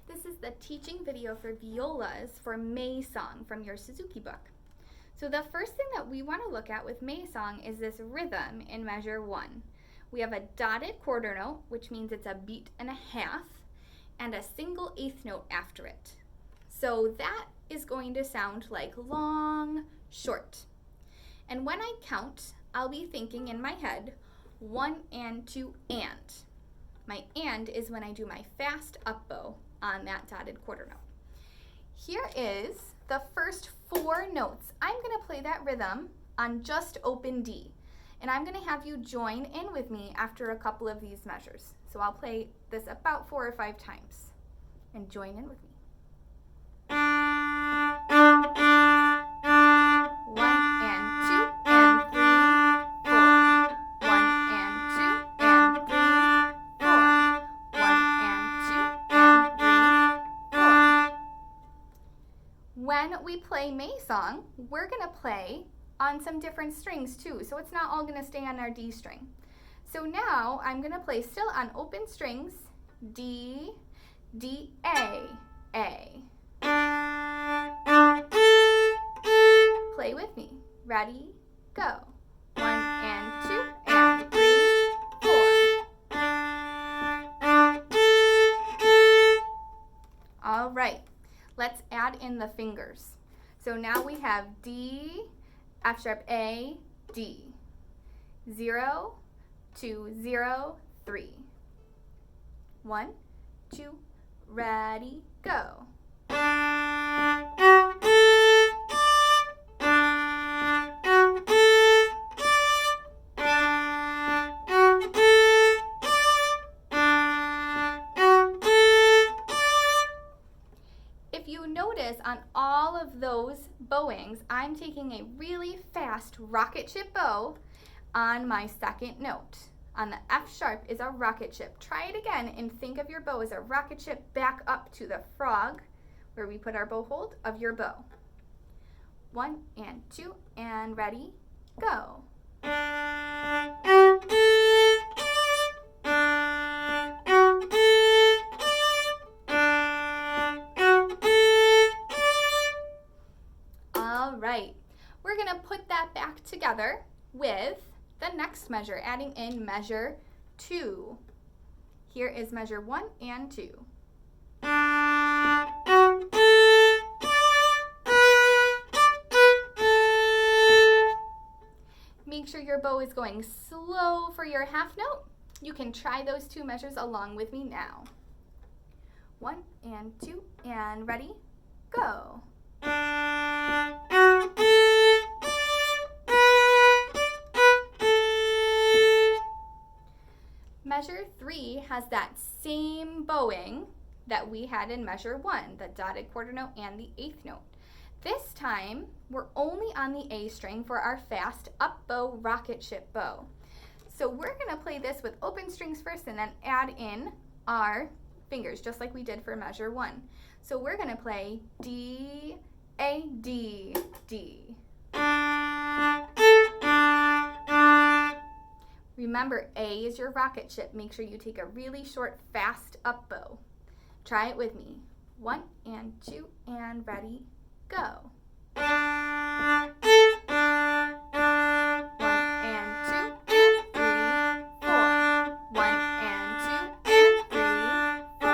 This is the teaching video for violas for May Song from your Suzuki book. So the first thing that we want to look at with May Song is this rhythm in measure 1. We have a dotted quarter note, which means it's a beat and a half, and a single eighth note after it. So that is going to sound like long, short. And when I count, I'll be thinking in my head, 1 and 2 and. My and is when I do my fast up bow on that dotted quarter note. Here is the first 4 notes. I'm going to play that rhythm on just open D. And I'm going to have you join in with me after a couple of these measures. So I'll play this about 4 or 5 times. And join in with me. 1 and 2 and 3, 4. 1 and 2 and 3, 4. 1 and 2 and 3, 4. When we play May Song, we're going to play on some different strings too, so it's not all going to stay on our D string. So now I'm going to play still on open strings, D, D, A. Play with me. Ready? Go. 1 and 2 and 3, 4. All right, let's add in the fingers. So now we have D, F sharp A, D. 0, 2, 0, 3. 1, 2, ready, go. If you notice on all of those bowings, I'm taking a really fast rocket ship bow on my second note. On the F sharp is a rocket ship. Try it again and think of your bow as a rocket ship back up to the frog where we put our bow hold of your bow. 1 and 2 and ready, go. All right, we're going to put that back together with the next measure, adding in measure 2. Here is measure 1 and 2. Make sure your bow is going slow for your half note. You can try those 2 measures along with me now. 1 and 2 and ready, go. Measure 3 has that same bowing that we had in measure 1, the dotted quarter note and the eighth note. This time, we're only on the A string for our fast up bow rocket ship bow. So we're going to play this with open strings first and then add in our fingers, just like we did for measure 1. So we're going to play D, A, D, D. Remember, A is your rocket ship. Make sure you take a really short, fast up bow. Try it with me. 1 and 2 and ready, go. 1 and 2 and 3, 4. 1 and 2 and 3, 4.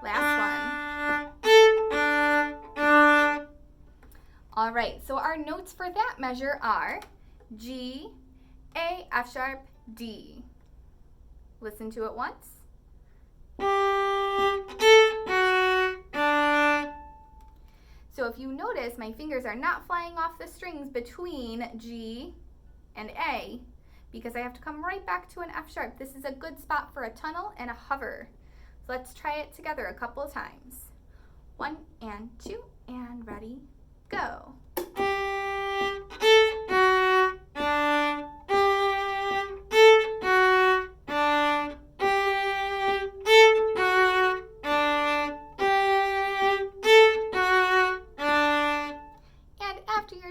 Last one. All right, so our notes for that measure are G, A, F sharp, D. Listen to it once. So if you notice, my fingers are not flying off the strings between G and A because I have to come right back to an F sharp. This is a good spot for a tunnel and a hover. So let's try it together a couple of times. 1 and 2 and ready, go.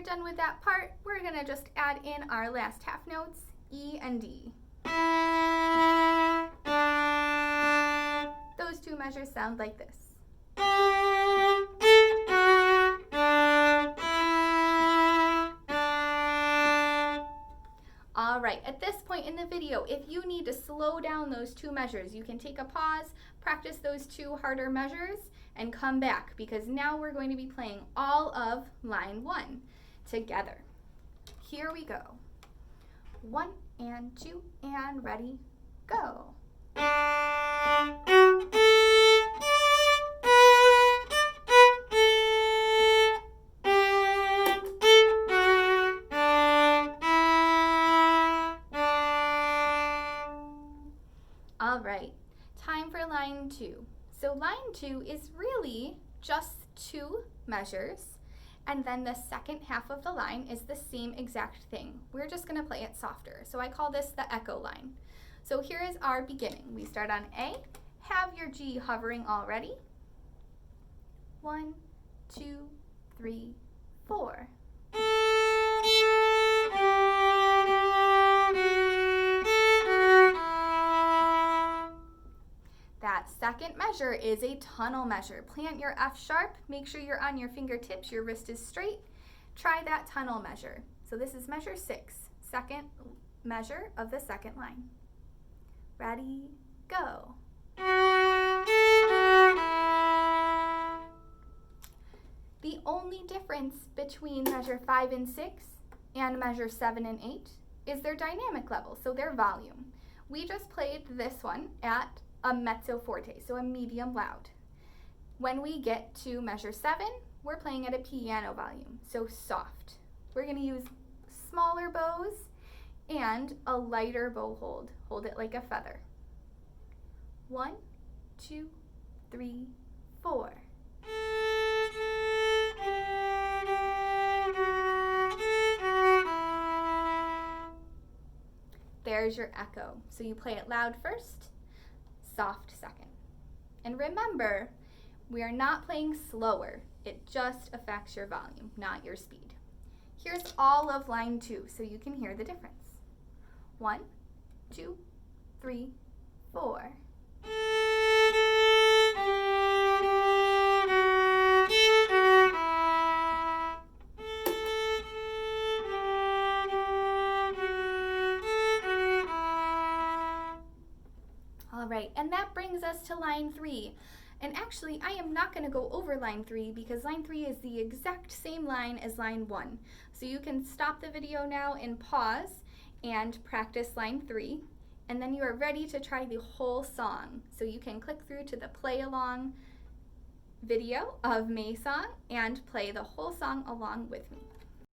Done with that part, we're going to just add in our last half notes, E and D. Those 2 measures sound like this. All right, at this point in the video, if you need to slow down those two measures, you can take a pause, practice those two harder measures, and come back, because now we're going to be playing all of line 1 together. Here we go. 1 and 2 and ready, go. All right, time for line 2. So line 2 is really just 2 measures, and then the second half of the line is the same exact thing. We're just going to play it softer. So I call this the echo line. So here is our beginning. We start on A, have your G hovering already. 1, 2, 3, 4. That second measure is a tunnel measure. Plant your F sharp, make sure you're on your fingertips, your wrist is straight. Try that tunnel measure. So this is measure 6, second measure of the second line. Ready, go. The only difference between measure 5 and 6 and measure 7 and 8 is their dynamic level, so their volume. We just played this one at a mezzo forte, so a medium loud. When we get to measure 7, we're playing at a piano volume, so soft. We're going to use smaller bows and a lighter bow hold. Hold it like a feather. 1, 2, 3, 4. There's your echo. So you play it loud first, soft second. And remember, we are not playing slower. It just affects your volume, not your speed. Here's all of line 2, so you can hear the difference. 1, 2, 3, 4. All right, and that brings us to line 3. And actually, I am not going to go over line 3 because line 3 is the exact same line as line 1. So you can stop the video now and pause and practice line 3. And then you are ready to try the whole song. So you can click through to the play along video of May Song and play the whole song along with me.